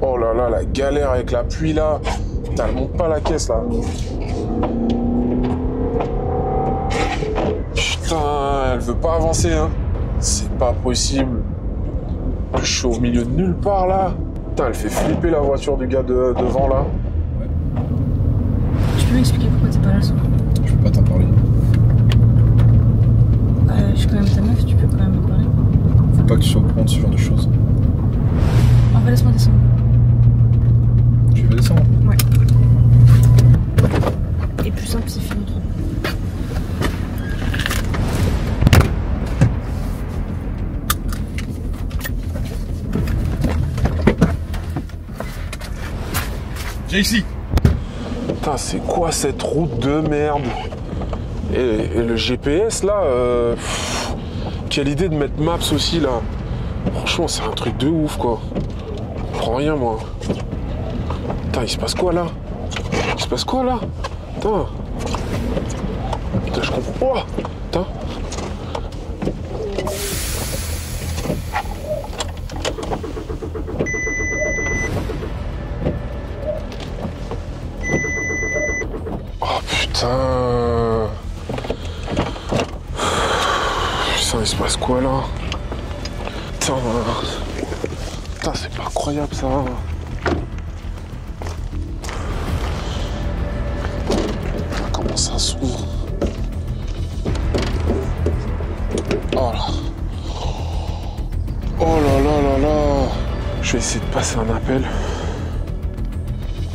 Oh là là, la galère avec la pluie là. Putain, elle monte pas la caisse là. Putain, elle veut pas avancer hein. C'est pas possible. Je suis au milieu de nulle part là. Putain, elle fait flipper la voiture du gars devant là. Ouais. Tu peux m'expliquer pourquoi t'es pas là, soir? Je peux pas t'en parler. Je suis quand même ta meuf, tu peux quand même me parler. Faut pas que tu sois au courant de ce genre de choses. En vrai, laisse-moi descendre. Tu veux descendre? Ouais. Et plus simple, c'est fini. Viens ici. Putain, c'est quoi cette route de merde? Et le GPS là, quelle idée de mettre Maps aussi là. Franchement, c'est un truc de ouf quoi. Je comprends rien moi. Putain, il se passe quoi là? Il se passe quoi là? Putain. Putain, je comprends pas. Putain. Oh putain. Putain, il se passe quoi là? Putain, putain, c'est pas incroyable ça. Comment ça s'ouvre? Oh là. Oh là là là là. Je vais essayer de passer un appel.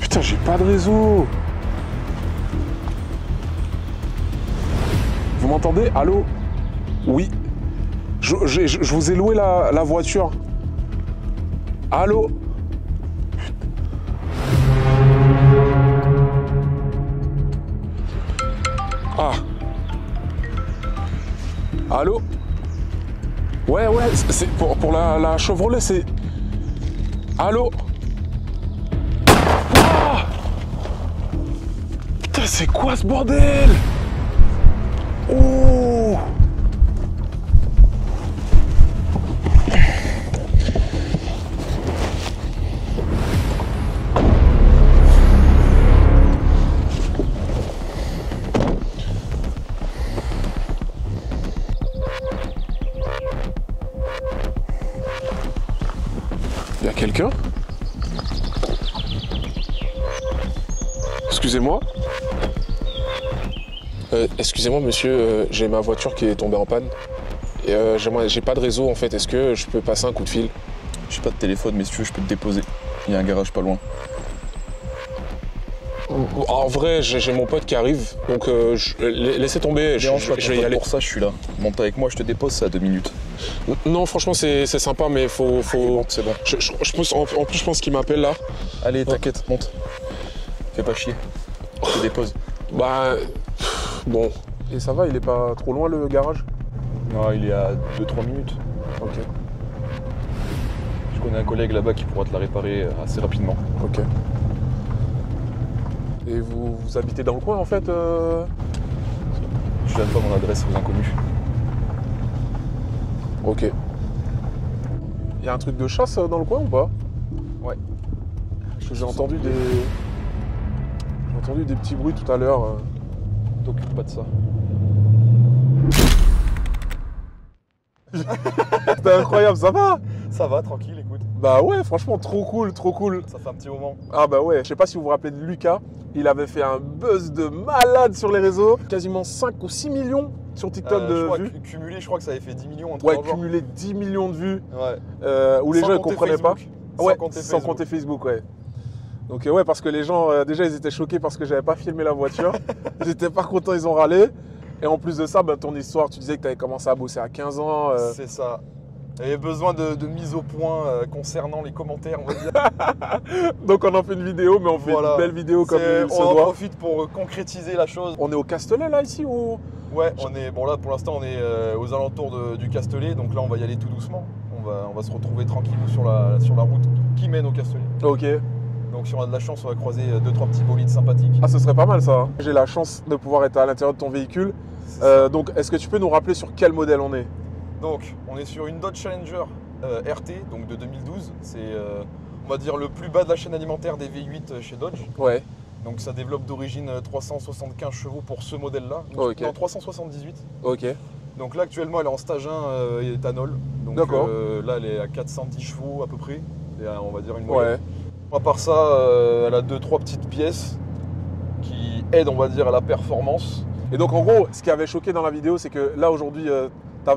Putain, j'ai pas de réseau. Vous m'entendez? Allô? Oui. Je vous ai loué la voiture. Allô? Ah. Allô? Ouais, c'est pour la Chevrolet, c'est... Allô? Ah! Putain, c'est quoi ce bordel? Oh! Il y a quelqu'un? Excusez-moi. Excusez-moi monsieur, j'ai ma voiture qui est tombée en panne. Et j'ai pas de réseau en fait, est-ce que je peux passer un coup de fil? J'ai pas de téléphone, mais si tu veux, je peux te déposer. Il y a un garage pas loin. En vrai, j'ai mon pote qui arrive, donc laissez tomber, je vais y aller. Pour ça, je suis là. Monte avec moi, je te dépose, c'est à 2 minutes. Non, franchement, c'est sympa, mais faut... C'est bon. En plus, je pense qu'il m'appelle là. Allez, t'inquiète, monte. Fais pas chier. Je te dépose. Bah... Bon. Et ça va, il est pas trop loin le garage? Non, il est à 2-3 minutes. Ok. Je connais un collègue là-bas qui pourra te la réparer assez rapidement. Ok. Et vous habitez dans le coin en fait Je donne pas mon adresse aux inconnus. Ok. Il y a un truc de chasse dans le coin ou pas? Ouais. Parce que j'ai entendu des petits bruits tout à l'heure. T'occupe pas de ça. C'était incroyable, ça va? Ça va, tranquille, écoute. Bah ouais, franchement, trop cool, trop cool. Ça fait un petit moment. Ah bah ouais, je sais pas si vous vous rappelez de Lucas, il avait fait un buzz de malade sur les réseaux. Quasiment 5 ou 6 millions sur TikTok de vues. Cumulé, je crois que ça avait fait 10 millions. Ouais, cumulé 10 millions de vues. Ouais. Où les gens ne comprenaient pas. Ouais, sans Facebook. compter Facebook, ouais. Donc ouais, parce que les gens, déjà, ils étaient choqués parce que j'avais pas filmé la voiture. Ils étaient pas contents, ils ont râlé. Et en plus de ça, bah, ton histoire, tu disais que tu avais commencé à bosser à 15 ans. C'est ça. Il y avait besoin de mise au point concernant les commentaires, on va dire. Donc on en fait une vidéo, mais on fait une belle vidéo comme il se doit. On en doit. profite pour concrétiser la chose. On est au Castellet là, ici ou... Ouais, on est, bon là pour l'instant on est aux alentours du Castellet, donc là on va y aller tout doucement. On va se retrouver tranquillou sur la route qui mène au Castellet. Ok. Donc si on a de la chance, on va croiser 2-3 petits bolides sympathiques. Ah, ce serait pas mal ça. Hein. J'ai la chance de pouvoir être à l'intérieur de ton véhicule. Donc est-ce que tu peux nous rappeler sur quel modèle on est? Donc on est sur une Dodge Challenger RT, donc de 2012. on va dire, le plus bas de la chaîne alimentaire des V8 chez Dodge. Ouais. Donc ça développe d'origine 375 chevaux pour ce modèle-là. Ok. Non, 378. Ok. Donc là, actuellement, elle est en stage 1 éthanol. Donc D'accord. là, elle est à 410 chevaux à peu près. Et on va dire une Ouais. moyenne. À part ça, elle a 2-3 petites pièces qui aident, on va dire, à la performance. Et donc en gros, ce qui avait choqué dans la vidéo, c'est que là aujourd'hui,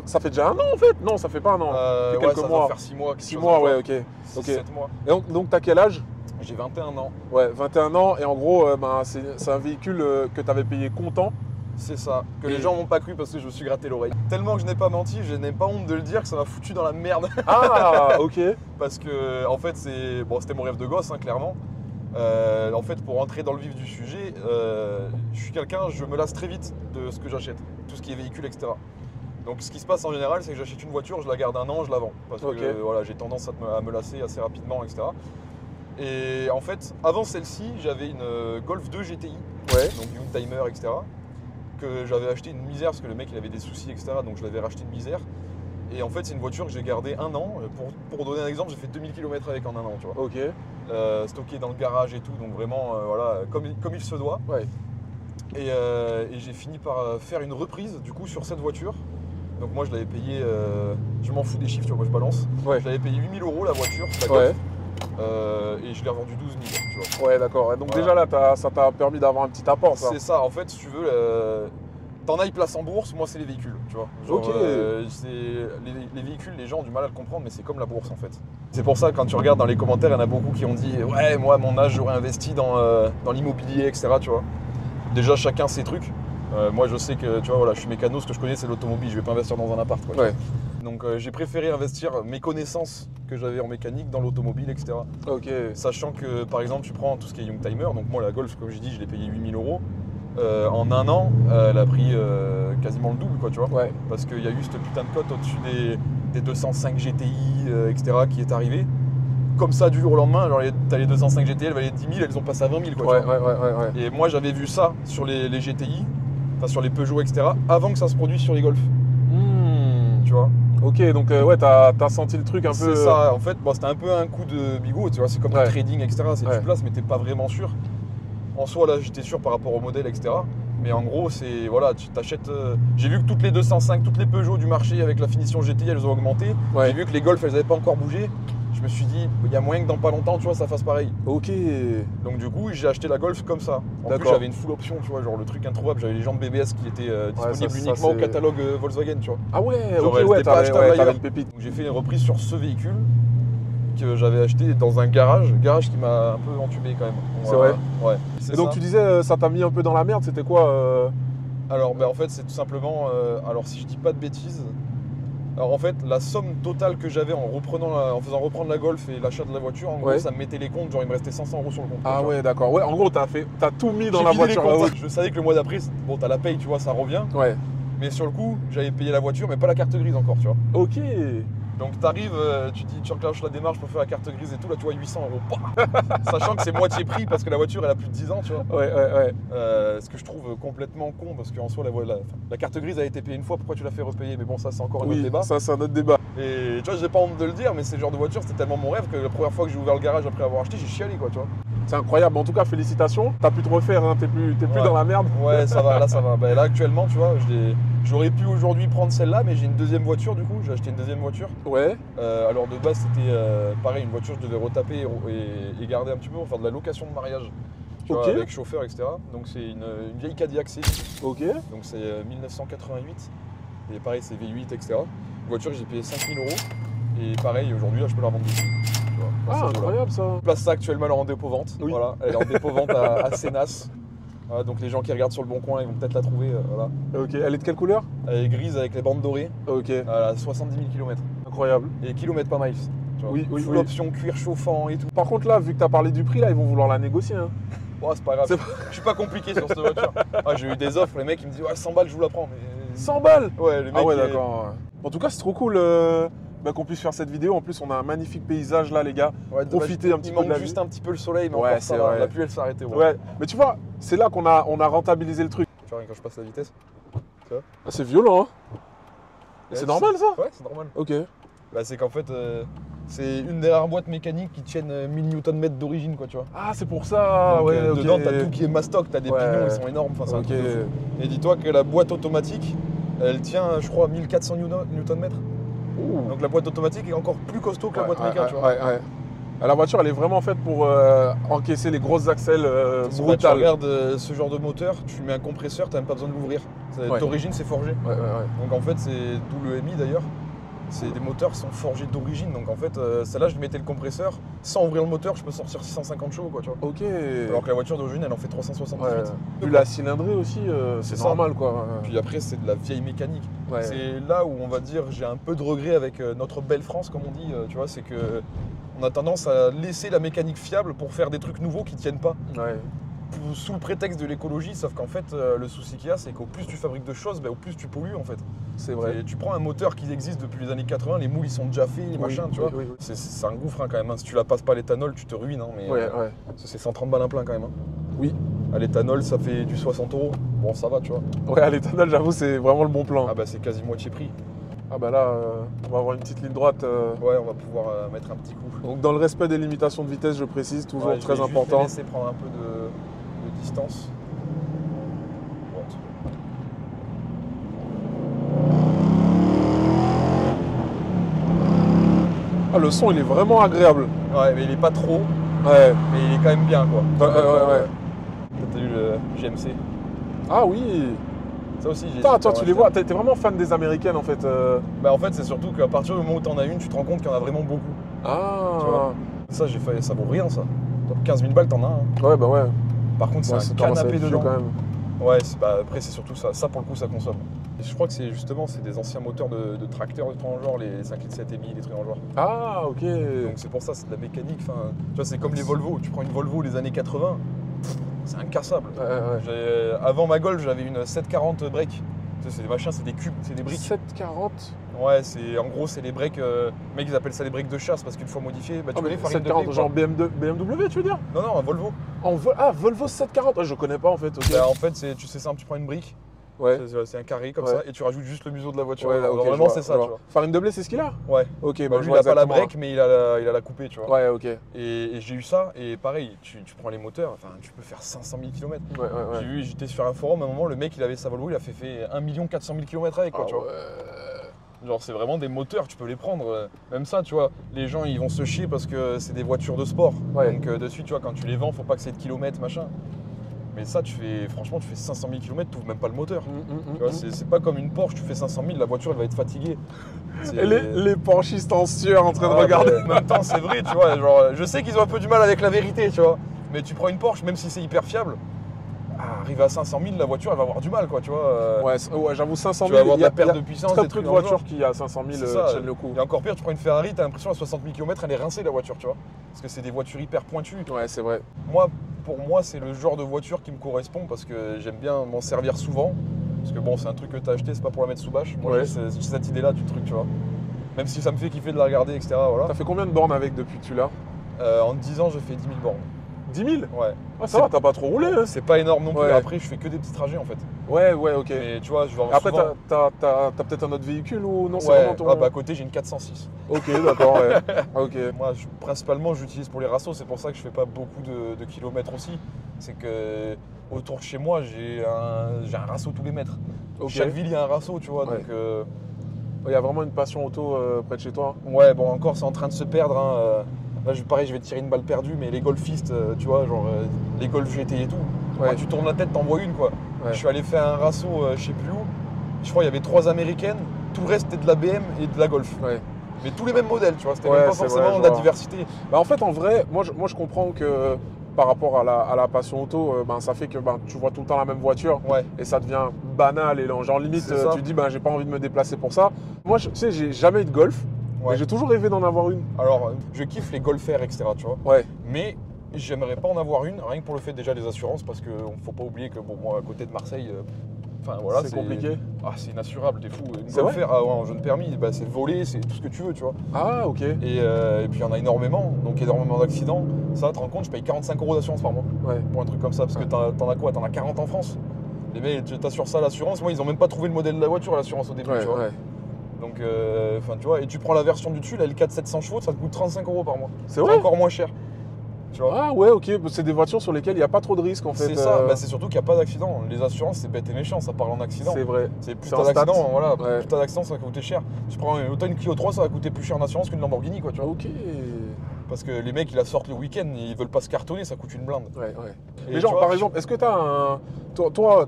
ça fait déjà un an en fait? Non, ça fait pas un an. Ça fait Ouais, quelques ça mois. doit faire 6 mois. 6 mois, ouais, ok. 7 mois. Et donc t'as quel âge? J'ai 21 ans. Ouais, 21 ans. Et en gros, c'est un véhicule que tu avais payé comptant. C'est ça. Que Et- les gens m'ont pas cru parce que je me suis gratté l'oreille. Tellement que je n'ai pas menti, je n'ai pas honte de le dire, que ça m'a foutu dans la merde. Ah, ok. Parce que, en fait, c'était mon rêve de gosse, hein, clairement. En fait, pour rentrer dans le vif du sujet, je me lasse très vite de ce que j'achète, tout ce qui est véhicule, etc. Donc, ce qui se passe en général, c'est que j'achète une voiture, je la garde un an, je la vends. Parce Ok. que voilà, j'ai tendance à me lasser assez rapidement, etc. Et en fait, avant celle-ci, j'avais une Golf 2 GTI, Ouais. donc Young Timer, etc. Que j'avais acheté une misère parce que le mec il avait des soucis, etc. Donc je l'avais racheté une misère. Et en fait, c'est une voiture que j'ai gardée un an. Pour donner un exemple, j'ai fait 2000 km avec en un an, tu vois. Ok. Stocké dans le garage et tout, donc vraiment, voilà, comme il se doit. Ouais. Et j'ai fini par faire une reprise, du coup, sur cette voiture. Donc moi, je l'avais payé, je m'en fous des chiffres, tu vois, moi je balance. Ouais. Je l'avais payé 8000 € la voiture, la Ouais. Golf. Et je l'ai revendue 12 000, tu vois. Ouais, d'accord. Et donc Voilà. déjà là, ça t'a permis d'avoir un petit apport, ça. C'est ça, en fait, si tu veux, t'en ailles place en bourse, moi c'est les véhicules, tu vois. Ok. Les véhicules, les gens ont du mal à le comprendre, mais c'est comme la bourse en fait. C'est pour ça, quand tu regardes dans les commentaires, il y en a beaucoup qui ont dit ouais, moi à mon âge j'aurais investi dans l'immobilier, etc. Tu vois. Déjà, chacun ses trucs. Moi je sais que, tu vois, voilà, je suis mécano, ce que je connais c'est l'automobile, je vais pas investir dans un appart, quoi. Ouais. Donc j'ai préféré investir mes connaissances que j'avais en mécanique dans l'automobile, etc. Ok. Sachant que, par exemple, tu prends tout ce qui est Young Timer, donc moi la Golf, comme j'ai dit, je l'ai payé 8000 €. En un an, elle a pris quasiment le double, quoi, tu vois. Ouais. Parce qu'il y a eu cette putain de cote au-dessus des 205 GTI, etc., qui est arrivée. Comme ça, du jour au lendemain, genre t'as les 205 GTI, elles valaient 10 000, elles ont passé à 20 000, quoi. Ouais, tu vois. ouais. Et moi, j'avais vu ça sur les GTI, enfin sur les Peugeot, etc., avant que ça se produise sur les Golf, tu vois. Ok, donc ouais, t'as senti le truc un peu. C'est ça, en fait, bon, c'était un peu un coup de bigot, tu vois, c'est comme Ouais. le trading, etc. C'est Ouais. tu places, mais t'es pas vraiment sûr. En soi, là, j'étais sûr par rapport au modèle, etc. Mais en gros, c'est, voilà, tu t'achètes... J'ai vu que toutes les 205, toutes les Peugeot du marché avec la finition GTI, elles ont augmenté. Ouais. J'ai vu que les Golf, elles n'avaient pas encore bougé. Je me suis dit, il y a moyen que dans pas longtemps, tu vois, ça fasse pareil. Ok. Donc du coup, j'ai acheté la Golf comme ça. En plus, D'accord. j'avais une full option, tu vois, genre le truc introuvable. J'avais les jantes BBS qui étaient disponibles ça, uniquement au c'est- catalogue Volkswagen, tu vois. Ah ouais, Genre, ok, elle ouais, était pas achetable t'avais ailleurs. une pépite. Donc j'ai fait une reprise sur ce véhicule que j'avais acheté dans un garage qui m'a un peu entubé quand même. C'est vrai. Ouais. C'est Et donc ça. tu disais, ça t'a mis un peu dans la merde, c'était quoi Alors en fait c'est tout simplement, alors si je dis pas de bêtises, alors en fait la somme totale que j'avais en faisant reprendre la Golf et l'achat de la voiture, en Ouais. gros ça me mettait les comptes, genre il me restait 500 € sur le compte. Ah tu vois. ouais, d'accord. Ouais, en gros, t'as tout mis dans J'ai la vidé les voiture comptes. là-haut. Je savais que le mois d'après, bon t'as la paye, tu vois, ça revient. Ouais. Mais sur le coup, j'avais payé la voiture mais pas la carte grise encore, tu vois. Ok. Donc t'arrives, tu enclenches la démarche pour faire la carte grise et tout, là tu vois 800 €. Pouah. Sachant que c'est moitié prix parce que la voiture elle a plus de 10 ans, tu vois. Ouais. Ce que je trouve complètement con parce qu'en soi la carte grise a été payée une fois, pourquoi tu l'as fait repayer? Mais bon, ça c'est encore un autre Oui, débat. ça c'est un autre débat. Et tu vois, j'ai pas honte de le dire, mais c'est le genre de voiture, c'était tellement mon rêve que la première fois que j'ai ouvert le garage après avoir acheté, j'ai chialé, quoi, tu vois. C'est incroyable. En tout cas, félicitations. T'as pu te refaire, hein. T'es plus Ouais. dans la merde. Ouais, ça va, là ça va. Bah, là actuellement, tu vois, j'aurais pu aujourd'hui prendre celle-là, mais j'ai une deuxième voiture du coup, j'ai acheté une deuxième voiture. Ouais. Alors de base, c'était pareil, une voiture que je devais retaper et garder un petit peu pour faire de la location de mariage. Tu vois, Ok. avec chauffeur, etc. Donc c'est une vieille Cadillac C. Ok. Donc c'est 1988. Et pareil, c'est V8, etc. Une voiture que j'ai payé 5000 €. Et pareil, aujourd'hui, là, je peux la revendre dessus. Tu vois, à Ah, ce niveau-là. incroyable ça. Je place ça actuellement, elle est en dépôt-vente. Oui. Voilà, elle est en dépôt-vente à Sénas. Voilà, donc les gens qui regardent sur le bon coin, ils vont peut-être la trouver. Voilà. Ok. Elle est de quelle couleur? Elle est grise avec les bandes dorées. Ok. Elle a 70 000 km. Incroyable. Et kilomètres pas miles. Tu vois. Oui, Full oui. option, cuir chauffant et tout. Par contre là, vu que t'as parlé du prix là, ils vont vouloir la négocier. Hein. Oh, c'est pas grave. C'est Je suis pas compliqué sur cette voiture. Ah, j'ai eu des offres, les mecs ils me disent ouais, 100 balles, je vous la prends. Mais... 100 balles. Ouais, les mecs. Ah ouais, d'accord. En tout cas, c'est trop cool qu'on puisse faire cette vidéo. En plus, on a un magnifique paysage là, les gars. Ouais, Profiter un petit peu Il de la manque juste vie. un petit peu le soleil, mais Ouais, encore c'est ça va. vrai. La pluie elle s'est arrêtée. Ouais. Mais tu vois, c'est là qu'on a rentabilisé le truc. Tu vois, quand je passe la vitesse. Ah, c'est violent, hein. Ouais, C'est normal ça? Ouais, c'est normal. Ok. Bah, c'est qu'en fait, C'est une des rares boîtes mécaniques qui tiennent 1000 Nm d'origine, quoi, tu vois. Ah, c'est pour ça. Donc, ouais, ok. dedans, t'as tout qui est mastoc, t'as des Ouais. pignons, ils sont énormes. Enfin, c'est un Ok. truc de fou. Et dis-toi que la boîte automatique, elle tient, je crois, 1400 Nm. Ouh. Donc la boîte automatique est encore plus costaud que la boîte Ouais, méca, ouais, tu vois. ouais. La voiture, elle est vraiment faite pour encaisser les grosses axelles Tu brutales. regardes ce genre de moteur, tu mets un compresseur, t'as même pas besoin de l'ouvrir. Ouais. D'origine, c'est forgé. Ouais. Donc en fait, c'est d'où le MI d'ailleurs. C'est des moteurs qui sont forgés d'origine. Donc en fait, celle-là, je mettais le compresseur. Sans ouvrir le moteur, je peux sortir 650 chevaux, quoi, tu vois. Ok. Alors que la voiture d'origine, elle en fait 378. Ouais. Puis la cylindrée aussi, c'est ça. normal, quoi. Puis après, c'est de la vieille mécanique. Ouais. C'est là où on va dire j'ai un peu de regret avec notre belle France, comme on dit, tu vois, c'est que on a tendance à laisser la mécanique fiable pour faire des trucs nouveaux qui tiennent pas. Ouais. Sous le prétexte de l'écologie, sauf qu'en fait, le souci qu'il y a, c'est qu'au plus tu fabriques de choses, au plus tu pollues en fait. C'est vrai. Et tu prends un moteur qui existe depuis les années 80, les moules ils sont déjà faits, les machins, tu vois. Oui. C'est un gouffre hein, quand même. Hein. Si tu la passes pas à l'éthanol, tu te ruines. Hein, mais Ouais. c'est 130 balles un plein quand même. Hein. Oui. À l'éthanol, ça fait du 60 €. Bon, ça va, tu vois. Ouais, à l'éthanol, j'avoue, c'est vraiment le bon plan. Ah bah c'est quasi moitié prix. Ah bah là, on va avoir une petite ligne droite. Ouais, on va pouvoir mettre un petit coup. Donc dans le respect des limitations de vitesse, je précise, toujours Ouais, je très vais juste important. les laisser prendre un peu de distance. Ah, le son, il est vraiment agréable. Ouais, mais il est pas trop, Ouais. mais il est quand même bien, quoi. Ouais. T'as vu le GMC? Ah oui. Ça aussi, j'ai. Putain, toi, tu les vois, t'es vraiment fan des américaines en fait. Bah en fait, c'est surtout qu'à partir du moment où t'en as une, tu te rends compte qu'il y en a vraiment beaucoup. Ah. Tu vois. Ça, j'ai fait, ça vaut rien, ça. 15 000 balles, t'en as un. Hein. Ouais, bah ouais. Par contre, c'est Ouais, un commence à canapé être vieux dedans. quand même. Ouais, après, c'est surtout ça. Ça, pour le coup, ça consomme. Et je crois que c'est justement, c'est des anciens moteurs de tracteurs de trucs dans le genre, les 5 litres 7 EMI, les trucs dans le genre. Ah, ok. Donc c'est pour ça, c'est de la mécanique. Enfin, tu vois, c'est comme les Volvo. Tu prends une Volvo des années 80, c'est incassable. Ouais. Avant ma Golf, j'avais une 740 break. Tu sais, c'est des machins, c'est des cubes, c'est des briques. 740. Ouais, en gros, c'est les breaks. Mec, ils appellent ça les breaks de chasse parce qu'une fois modifiées, bah, tu Ah, mais connais farine de 740, blé, genre quoi. BMW, tu veux dire? Non, un Volvo. Ah, Volvo 740. Je connais pas en fait. Ok. Bah, en fait, tu sais simple, tu prends une brique, Ouais. c'est un carré comme Ouais. ça, et tu rajoutes juste le museau de la voiture. Ouais, là, ok, Normalement, je c'est vois, ça, je tu vois. vois. Farine de blé, c'est ce qu'il a? Ouais. Ok, Bah, je lui, il vois a pas la exactement. break, mais il a la coupée, tu vois. Ouais, ok. Et j'ai eu ça, et pareil, tu prends les moteurs, enfin, tu peux faire 500 000 km. Ouais. J'étais sur un forum, à un moment, le mec, il avait sa Volvo, il a fait 1 400 000 km avec, quoi, Ah, tu vois. ouais. Genre, c'est vraiment des moteurs, tu peux les prendre. Même ça, tu vois, les gens, ils vont se chier parce que c'est des voitures de sport. Ouais. Donc, dessus, tu vois, quand tu les vends, faut pas que c'est de kilomètres, machin. Mais ça, franchement, tu fais 500 000 km, tu ouvres même pas le moteur. Tu vois, c'est pas comme une Porsche, tu fais 500 000, la voiture, elle va être fatiguée. Et les Porschistes en sueur en train de regarder. En même temps, c'est vrai, tu vois. Genre, je sais qu'ils ont un peu du mal avec la vérité, tu vois. Mais tu prends une Porsche, même si c'est hyper fiable, arrive à 500 000, la voiture, elle va avoir du mal, quoi, tu vois. Ouais, j'avoue, 500 Tu 000. vas avoir de il y a- la perte il y a de puissance. Très des peu trucs de dans le voitures genre. qui à 500 000 C'est ça. tiennent le coup. Et encore pire, tu prends une Ferrari, t'as l'impression à 60 000 km, elle est rincée, la voiture, tu vois. Parce que c'est des voitures hyper pointues. Ouais, c'est vrai. Pour moi, c'est le genre de voiture qui me correspond parce que j'aime bien m'en servir souvent. Parce que bon, c'est un truc que t'as acheté, c'est pas pour la mettre sous bâche. Moi, Ouais. j'ai cette idée-là du truc, tu vois. Même si ça me fait kiffer de la regarder, etc. Voilà. T'as fait combien de bornes avec depuis que tu l'as? En 10 ans, j'ai fait 10 000 bornes. 10 000? Ouais. Ah, ça va, t'as pas trop roulé, hein? C'est pas énorme non plus. Ouais. Après, je fais que des petits trajets en fait. Ouais, ok. Mais tu vois, je vais Après, souvent... t'as peut-être un autre véhicule ou non? C'est Ouais, vraiment ton... à côté, j'ai une 406. Ok, d'accord, ouais. Ok. Moi, principalement, j'utilise pour les rassos. C'est pour ça que je fais pas beaucoup de kilomètres aussi. C'est que autour de chez moi, j'ai un rasso tous les mètres. Ok. Chaque ville, il y a un rasso, tu vois. Ouais. Donc, Il y a vraiment une passion auto près de chez toi. ouais, bon, encore, c'est en train de se perdre. Hein. Là, pareil, je vais tirer une balle perdue, mais les golfistes, tu vois, genre les Golf GT et tout. Ouais. Quand tu tournes la tête, t'en vois une, quoi. Ouais. Je suis allé faire un rasso, je sais plus où. Je crois qu'il y avait 3 américaines. Tout le reste, c'était de la BM et de la Golf. Ouais. Mais tous les mêmes modèles, tu vois. C'était Ouais, même pas c'est forcément vrai, de je la vois. diversité. Bah, en fait, en vrai, moi je comprends que par rapport à la passion auto, ça fait que tu vois tout le temps la même voiture Ouais. et ça devient banal et genre limite C'est ça. tu dis j'ai pas envie de me déplacer pour ça. Moi, tu sais, j'ai jamais eu de Golf, Ouais. mais j'ai toujours rêvé d'en avoir une. Alors, je kiffe les Golf R, etc., tu vois. Ouais. Mais j'aimerais pas en avoir une, rien que pour le fait déjà des assurances, parce que faut pas oublier que, bon, moi, à côté de Marseille, enfin voilà, c'est compliqué. Ah, c'est inassurable, t'es fou. Une C'est Golf vrai R, en jeune permis, c'est volé, c'est tout ce que tu veux, tu vois. Ah, ok. Et puis il y en a énormément, donc énormément d'accidents. Ça, te rends compte, je paye 45 € d'assurance par mois Ouais. pour un truc comme ça, parce que t'en as quoi? T'en as 40 en France. Les mecs, tu t'assures ça à l'assurance. Moi, ils ont même pas trouvé le modèle de la voiture à l'assurance au début, Ouais, tu vois. ouais. Donc Donc, enfin, tu vois, et tu prends la version du dessus, la L4 700 chevaux, ça te coûte 35 € par mois. C'est vrai? encore moins cher. Tu vois. Ah ouais, ok, c'est des voitures sur lesquelles il n'y a pas trop de risques en fait. C'est ça, bah, c'est surtout qu'il n'y a pas d'accident. Les assurances, c'est bête et méchant, ça parle en accident. C'est vrai. C'est plus C'est t'as un stat. d'accident, voilà, Ouais. plus t'as d'accident, ça va coûter cher. Tu prends autant une Clio 3, ça va coûter plus cher en assurance qu'une Lamborghini, quoi, tu vois. Ok. Parce que les mecs, ils la sortent le week-end, ils veulent pas se cartonner, ça coûte une blinde. Ouais. Et Mais genre, tu vois, par exemple, est-ce que t'as un. Toi,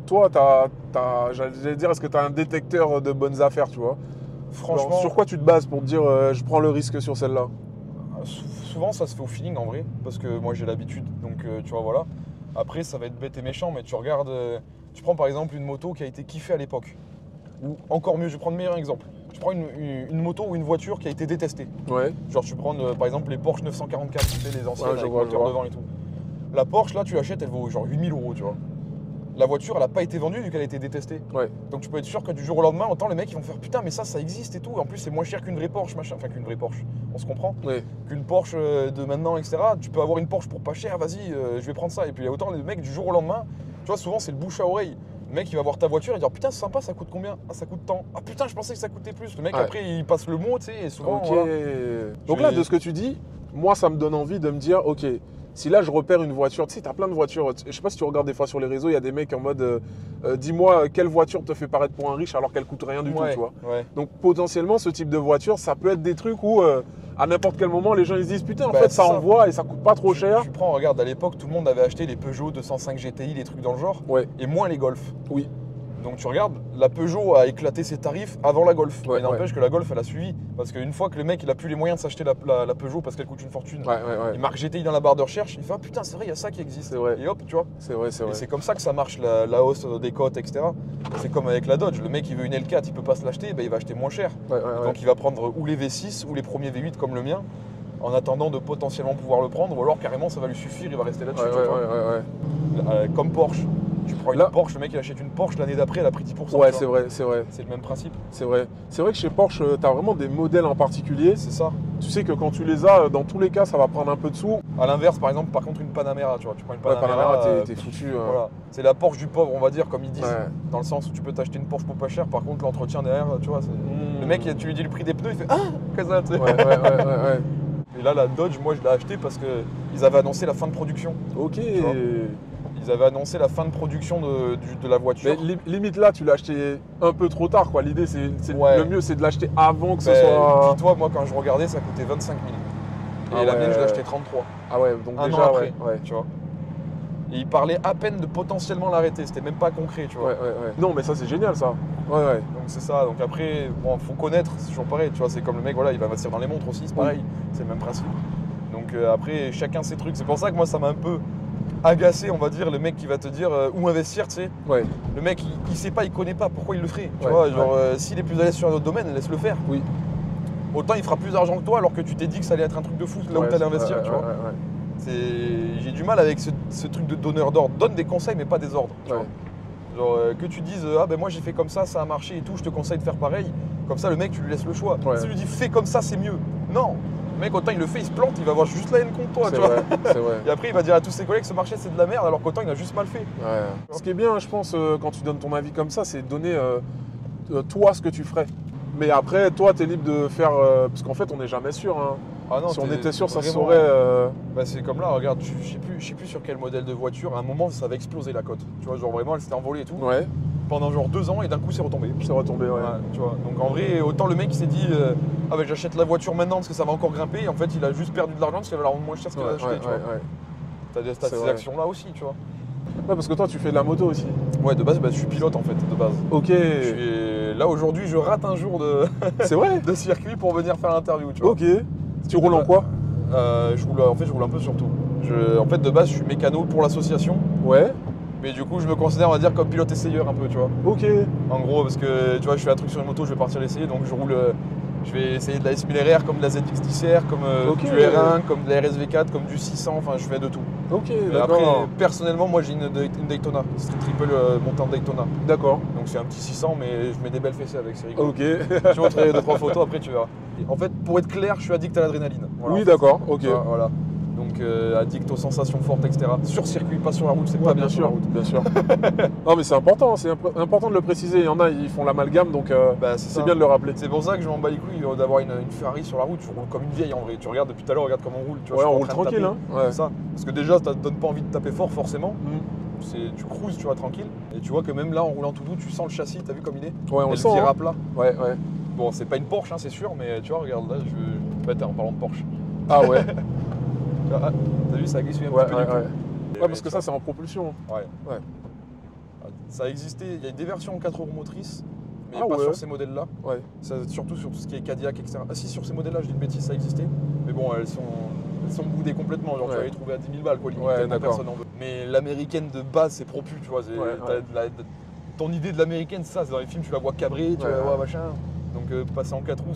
j'allais dire, est-ce que t'as un détecteur de bonnes affaires, tu vois? franchement, Genre, sur quoi tu te bases pour te dire je prends le risque sur celle-là? souvent ça se fait au feeling en vrai, parce que moi j'ai l'habitude, donc tu vois, voilà. Après, ça va être bête et méchant, mais tu regardes, tu prends par exemple une moto qui a été kiffée à l'époque. Ou encore mieux, je vais prendre le meilleur exemple. Tu prends une moto ou une voiture qui a été détestée. Ouais. Genre, tu prends par exemple les Porsche 944, tu sais, les anciennes Ouais, je avec vois, moteur je vois. devant et tout. La Porsche, là, tu l'achètes, elle vaut genre 8000 €, tu vois. La voiture, elle n'a pas été vendue vu qu'elle a été détestée. Ouais. Donc tu peux être sûr que du jour au lendemain, autant les mecs ils vont faire putain, mais ça existe et tout. En plus, c'est moins cher qu'une vraie Porsche, machin. Enfin, qu'une vraie Porsche, on se comprend. Ouais. Qu'une Porsche de maintenant, etc. Tu peux avoir une Porsche pour pas cher, vas-y, je vais prendre ça. Et puis il y a autant les mecs du jour au lendemain, tu vois, souvent c'est le bouche à oreille. Le mec il va voir ta voiture et dire putain, c'est sympa, ça coûte combien? Ah, ça coûte tant. Ah putain, je pensais que ça coûtait plus. Le mec Ouais. après il passe le mot, tu sais, et souvent. Ok. Voilà. Donc là, de ce que tu dis, moi, ça me donne envie de me dire, ok, si là je repère une voiture, tu sais, t'as plein de voitures. Je sais pas si tu regardes des fois sur les réseaux, il y a des mecs en mode, dis-moi quelle voiture te fait paraître pour un riche alors qu'elle coûte rien du tout, Ouais, tu vois. ouais. Donc potentiellement, ce type de voiture, ça peut être des trucs où à n'importe quel moment, les gens ils se disent, putain, en Bah, fait, c'est ça ça. envoie et ça coûte pas trop cher. Tu prends, regarde, à l'époque, tout le monde avait acheté les Peugeot 205 GTI, les trucs dans le genre, Ouais, et moins les Golf. oui, Donc tu regardes, la Peugeot a éclaté ses tarifs avant la Golf. Ouais, Il n'empêche que la Golf, elle a suivi. Parce qu'une fois que le mec, il a plus les moyens de s'acheter la Peugeot parce qu'elle coûte une fortune, ouais. il marque GTI dans la barre de recherche, il fait ah putain, c'est vrai, il y a ça qui existe. C'est vrai. Et hop, tu vois. C'est vrai, c'est Et vrai. c'est comme ça que ça marche, la hausse des cotes, etc. C'est comme avec la Dodge. Le mec, il veut une L4, il peut pas se l'acheter, ben, il va acheter moins cher. Ouais. Donc il va prendre ou les V6 ou les premiers V8 comme le mien, en attendant de potentiellement pouvoir le prendre, ou alors carrément ça va lui suffire, il va rester là-dessus. tu vois. Comme Porsche. Tu prends une Là- Porsche, le mec il achète une Porsche, l'année d'après elle a pris 10%. Ouais, tu c'est vois. vrai, c'est vrai. C'est le même principe. C'est vrai. C'est vrai que chez Porsche, tu as vraiment des modèles en particulier. C'est ça. Tu sais que quand tu les as, dans tous les cas, ça va prendre un peu de sous. À l'inverse, par exemple, par contre, une Panamera, tu vois, tu prends une Ouais, Panamera, Panamera, t'es foutu. voilà. C'est la Porsche du pauvre, on va dire, comme ils disent. Ouais. Dans le sens où tu peux t'acheter une Porsche pour pas cher, par contre, l'entretien derrière, tu vois, Mmh. le mec, tu lui dis le prix des pneus, il fait ah, qu'est-ce que ça, tu sais. Ouais. Et là, la Dodge, moi, je l'ai acheté parce qu'ils avaient annoncé la fin de production. Ok. vois. Ils avaient annoncé la fin de production de la voiture. Mais limite là, tu l'as acheté un peu trop tard, quoi. L'idée, c'est Ouais. le mieux, c'est de l'acheter avant que ce Ben, soit. dis-toi, moi, quand je regardais, ça coûtait 25 000. Et Ah la ouais. mienne, je l'ai acheté 33. Ah ouais, donc Un an déjà, après, ouais. tu vois. Et ils parlaient à peine de potentiellement l'arrêter, c'était même pas concret, tu vois. Ouais. Non, mais ça, c'est génial, ça. Ouais. Donc c'est ça, donc après, bon, faut connaître, c'est toujours pareil, tu vois, c'est comme le mec, voilà, il va investir dans les montres aussi, c'est pareil, c'est le même principe. Donc après, chacun ses trucs, c'est pour ça que moi ça m'a un peu agacé, on va dire, le mec qui va te dire où investir, tu sais. Ouais. Le mec, il sait pas, il connaît pas, pourquoi il le ferait, tu Ouais, vois, genre s'il est plus à l'aise sur un autre domaine, laisse-le faire. Oui. Autant il fera plus d'argent que toi alors que tu t'es dit que ça allait être un truc de fou là où t'allais investir, tu vois. Ouais. J'ai du mal avec ce truc de donneur d'ordre, donne des conseils mais pas des ordres, tu Ouais. vois. Genre que tu dises ah ben moi j'ai fait comme ça a marché et tout, je te conseille de faire pareil. Comme ça le mec tu lui laisses le choix. Ouais. Si tu lui dis fais comme ça c'est mieux. Non. Le mec autant il le fait, il se plante, il va avoir juste la haine contre toi, C'est tu vois. vrai, c'est vrai. Et après il va dire à tous ses collègues que ce marché c'est de la merde alors qu'autant il a juste mal fait. Ouais. Ce qui est bien, je pense, quand tu donnes ton avis comme ça, c'est de donner toi ce que tu ferais. Mais après, toi, tu es libre de faire. Parce qu'en fait, on n'est jamais sûr. Hein. Ah non, Si on t'es était sûr, ça se vraiment- saurait. Bah c'est comme là, regarde, je sais plus sur quel modèle de voiture, à un moment ça avait explosé la cote. Tu vois, genre vraiment elle s'était envolée et tout. Ouais, Pendant genre 2 ans et d'un coup c'est retombé. c'est retombé, ouais. Ouais, tu vois. Donc en vrai, autant le mec il s'est dit ah ben j'achète la voiture maintenant parce que ça va encore grimper et en fait il a juste perdu de l'argent parce qu'il va la rendre moins cher ce qu'il a acheté, tu vois. T'as C'est ces vrai. actions là aussi, tu vois. Ouais, parce que toi, tu fais de la moto aussi. Ouais, de base, bah, je suis pilote en fait, de base. Ok. Là aujourd'hui, je rate un jour C'est vrai. de circuit pour venir faire l'interview, tu vois. Ok. Tu roules en quoi? Je roule un peu sur tout. En fait, de base, je suis mécano pour l'association, Ouais. mais du coup, je me considère, on va dire, comme pilote essayeur un peu, tu vois. Ok. En gros, parce que tu vois, je fais un truc sur une moto, je vais partir l'essayer, donc je roule. Je vais essayer de la S1000RR comme de la ZX10R, comme Ok. du R1, comme de la RSV4, comme du 600, enfin je fais de tout. Ok, Mais après, d'accord. personnellement, moi j'ai une Daytona, Street Triple montée en Daytona. D'accord. Donc c'est un petit 600, mais je mets des belles fessées avec, c'est rigolo. Ok. Je te montrerai 2-3 photos, après tu verras. Et en fait, pour être clair, je suis addict à l'adrénaline. Voilà, Oui, en fait. d'accord. Ok. Voilà. Donc addict aux sensations fortes, etc. Sur circuit, pas sur la route, c'est pas bien sur la route. Bien sûr. Non mais c'est important de le préciser. Il y en a, ils font l'amalgame, donc c'est bien de le rappeler. C'est pour ça que je m'en bats les couilles d'avoir une Ferrari sur la route. Je roule comme une vieille en vrai. Tu regardes depuis tout à l'heure, regarde comment on roule. Tu vois, on roule tranquille, hein. C'est ça. Parce que déjà, ça te donne pas envie de taper fort forcément. Tu cruises, tu vois, tranquille. Et tu vois que même là, en roulant tout doux, tu sens le châssis. T'as vu comme il est? Ouais, on le sent. À plat. Ouais. Bon, c'est pas une Porsche, hein, c'est sûr, mais tu vois, regarde là, en parlant de Porsche. Ah ouais. T'as vu, ça glisse un petit peu du coup. Ouais, parce que ça, c'est en propulsion. Ouais. Ça a existé, il y a des versions en 4 roues motrices, mais pas sur ces modèles-là. Ouais. Surtout sur tout ce qui est Cadillac, etc. Ah si, sur ces modèles-là, je dis une bêtise, ça existait. Mais bon, elles sont boudées complètement. Genre, tu vas les trouver à 10 000 balles, quoi, limite. Personne en veut. Mais l'américaine de base, c'est propu, tu vois. Ton idée de l'américaine, c'est ça. C'est dans les films, tu la vois cabrer, tu la vois machin. Donc, passer en 4 roues,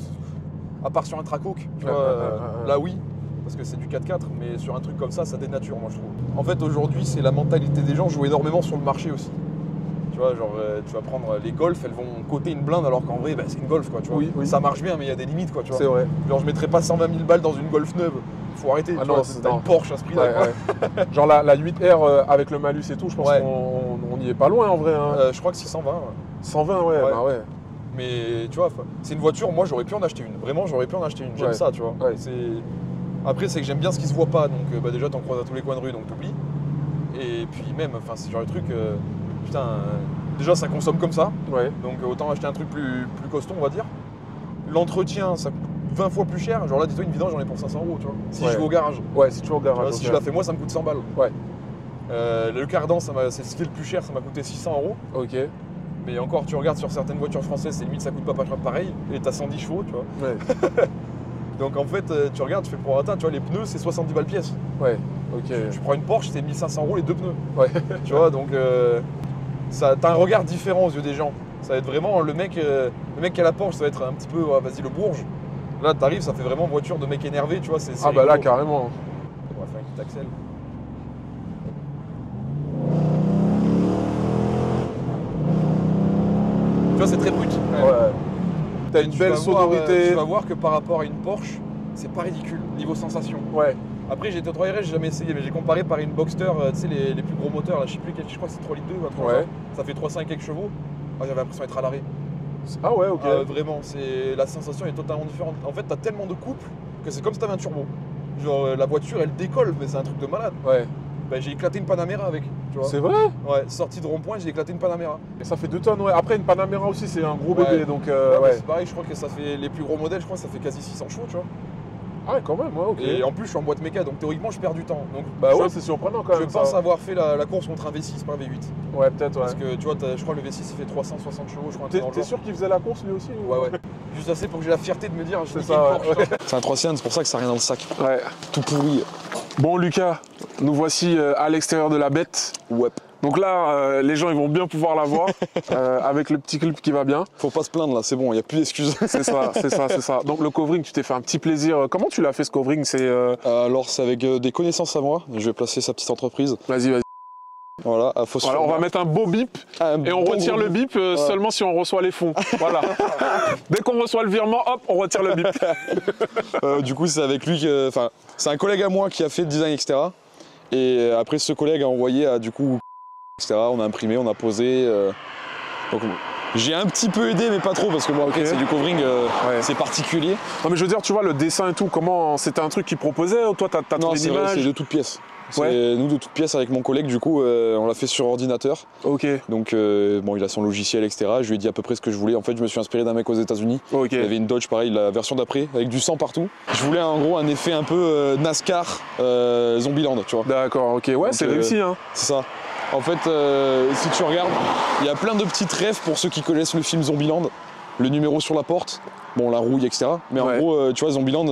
à part sur un Tracoque, tu vois, là oui. Parce que c'est du 4x4, mais sur un truc comme ça dénature, moi je trouve. En fait, aujourd'hui, c'est la mentalité des gens joue énormément sur le marché aussi. Tu vois, genre, tu vas prendre les Golf, elles vont coter une blinde alors qu'en vrai, c'est une Golf, quoi, tu vois. Oui. Ça marche bien, mais il y a des limites, quoi, tu vois. C'est vrai. Genre, je mettrais pas 120 000 balles dans une Golf neuve. Faut arrêter, tu vois, t'as une Porsche à ce prix-là, quoi. Genre la 8R avec le malus et tout, je pense qu'on y est pas loin, en vrai. Hein. Je crois que c'est 120. 120, ouais. Mais, tu vois, c'est une voiture, moi, j'aurais pu en acheter une. Vraiment, j'aurais pu en acheter une. J'aime ça, tu vois. Après, c'est que j'aime bien ce qui se voit pas, donc déjà t'en croises à tous les coins de rue, donc t'oublies. Et puis même, c'est genre le truc, putain, déjà ça consomme comme ça, donc autant acheter un truc plus costaud, on va dire. L'entretien, ça coûte 20 fois plus cher, genre là, dis-toi, une vidange, j'en ai pour 500 €, tu vois. Si je vais au garage. Ouais, si tu vas au garage. Si je la fais moi, ça me coûte 100 balles. Ouais. Le cardan, c'est ce qui est le plus cher, ça m'a coûté 600 €. Ok. Mais encore, tu regardes sur certaines voitures françaises, c'est limite, ça coûte pas pareil, et t'as 110 chevaux, tu vois. Ouais. Donc en fait, tu regardes, tu fais pour atteindre, tu vois, les pneus, c'est 70 balles pièce. Ouais, ok. Tu prends une Porsche, c'est 1500 € les 2 pneus. Ouais. Tu vois, donc t'as un regard différent aux yeux des gens. Ça va être vraiment le mec qui a la Porsche, ça va être un petit peu, vas-y, le bourge. Là, t'arrives, ça fait vraiment voiture de mec énervé, tu vois. Ah bah là, carrément. On va faire un petit accel. Tu vois, c'est très brut. Ouais. T'as une belle sonorité. Tu vas voir que par rapport à une Porsche, c'est pas ridicule niveau sensation. Ouais. Après, j'ai T3 RS, j'ai jamais essayé, mais j'ai comparé par une Boxster, tu sais, les plus gros moteurs, là, je sais plus quel, je crois que c'est 3 litres 2 ou 3 litres. Ça fait 300 et quelques chevaux. J'avais l'impression d'être à l'arrêt. Ah ouais, ok. Vraiment, la sensation est totalement différente. En fait, t'as tellement de couple que c'est comme si t'avais un turbo. Genre, la voiture, elle décolle, mais c'est un truc de malade. Ouais. Bah, j'ai éclaté une Panamera avec, tu vois. C'est vrai? Ouais, sortie de rond-point, j'ai éclaté une Panamera. Et ça fait 2 tonnes, ouais. Après, une Panamera aussi, c'est un gros bébé, donc c'est pareil, je crois que ça fait, les plus gros modèles, je crois que ça fait quasi 600 chevaux, tu vois. Ah ouais, quand même, ouais, ok. Et en plus, je suis en boîte méca, donc théoriquement, je perds du temps. Donc, bah ouais, c'est surprenant quand même. Je pense avoir fait la course contre un V6, pas un V8. Ouais, peut-être, ouais. Parce que tu vois, je crois que le V6 il fait 360 chevaux, je crois. T'es sûr qu'il faisait la course lui aussi? Ouais. Juste assez pour que j'ai la fierté de me dire, je sais ça, ouais. C'est un 3 cylindres, c'est pour ça que ça n'a rien dans le sac. Ouais. Tout pourri. Bon, Lucas, nous voici à l'extérieur de la bête. Ouais. Donc là, les gens ils vont bien pouvoir la voir avec le petit clip qui va bien. Faut pas se plaindre là, c'est bon, il n'y a plus d'excuses. C'est ça. Donc le covering, tu t'es fait un petit plaisir. Comment tu l'as fait ce covering? Alors c'est avec des connaissances à moi. Je vais placer sa petite entreprise. Vas-y. Voilà, alors on va mettre un beau bip et on retire le bip seulement si on reçoit les fonds. Voilà. Dès qu'on reçoit le virement, hop, on retire le bip. Du coup, c'est avec lui que. Enfin, c'est un collègue à moi qui a fait le design, etc. Et après, ce collègue a envoyé à du coup. Etc. On a imprimé, on a posé. Donc, j'ai un petit peu aidé, mais pas trop, parce que moi, c'est du covering, c'est particulier. Non, mais je veux dire, tu vois, le dessin et tout, comment c'était un truc qu'il proposait ou toi, t'as trouvé l'image? Non, c'est de toutes pièces. Nous, de toutes pièces, avec mon collègue, du coup, on l'a fait sur ordinateur. Ok. Donc, bon, il a son logiciel, etc. Je lui ai dit à peu près ce que je voulais. En fait, je me suis inspiré d'un mec aux États-Unis. Ok. Il y avait une Dodge, pareil, la version d'après, avec du sang partout. Je voulais en gros un effet un peu NASCAR, Zombieland, tu vois. D'accord, ok. Ouais, c'est réussi, hein. C'est ça. En fait, si tu regardes, il y a plein de petits rêves pour ceux qui connaissent le film Zombieland. Le numéro sur la porte, bon, la rouille, etc. Mais en gros, tu vois, Zombieland,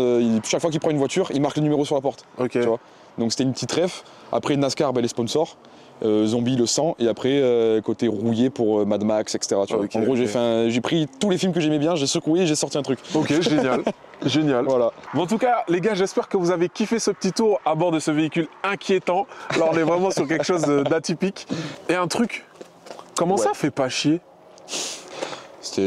chaque fois qu'il prend une voiture, il marque le numéro sur la porte. Ok. Tu vois. Donc c'était une petite ref. Après NASCAR, les sponsors. Zombie, le sang. Et après, côté rouillé pour Mad Max, etc. Tu vois. En gros, j'ai pris tous les films que j'aimais bien, j'ai secoué et j'ai sorti un truc. Ok, génial. Génial. Voilà. Bon, en tout cas, les gars, j'espère que vous avez kiffé ce petit tour à bord de ce véhicule inquiétant. Là, on est vraiment sur quelque chose d'atypique. Et un truc, comment ça fait pas chier?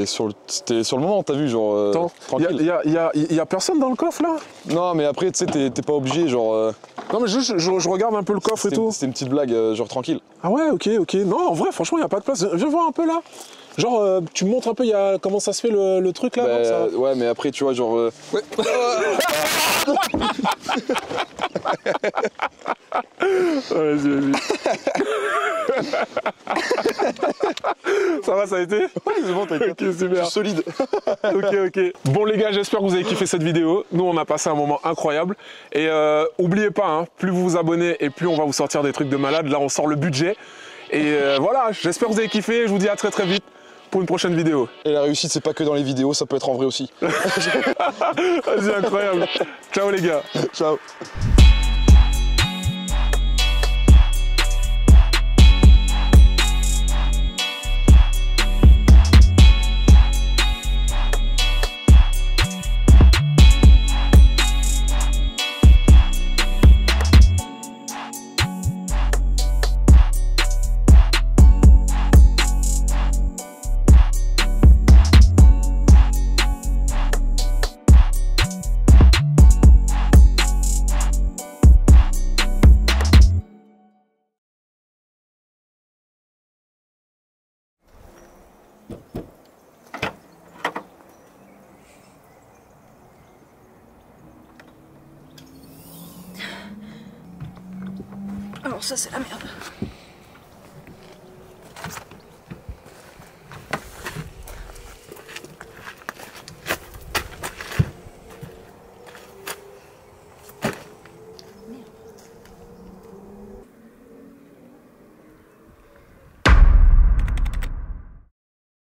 c'était sur le moment, t'as vu, genre. Attends, tranquille. y a personne dans le coffre là? Non, mais après, tu sais, t'es pas obligé, genre. Non, mais juste, je regarde un peu le coffre et tout. C'était une petite blague, genre tranquille. Ah ouais, ok. Non, en vrai, franchement, y a pas de place. Viens voir un peu là. Genre, tu me montres un peu comment ça se fait le truc là, non, ça... Ouais, mais après, tu vois, genre. Ouais. Vas-y. Ça va, ça a été? Ouais, c'est bon, t'inquiète. Ok, super. Je suis solide. Ok. Bon les gars, j'espère que vous avez kiffé cette vidéo. Nous, on a passé un moment incroyable. Et oubliez pas, hein, plus vous vous abonnez et plus on va vous sortir des trucs de malade. Là, on sort le budget. Et voilà, j'espère que vous avez kiffé. Je vous dis à très vite pour une prochaine vidéo. Et la réussite, c'est pas que dans les vidéos, ça peut être en vrai aussi. Vas-y, incroyable. Ciao les gars. Ciao. Alors ça c'est la merde.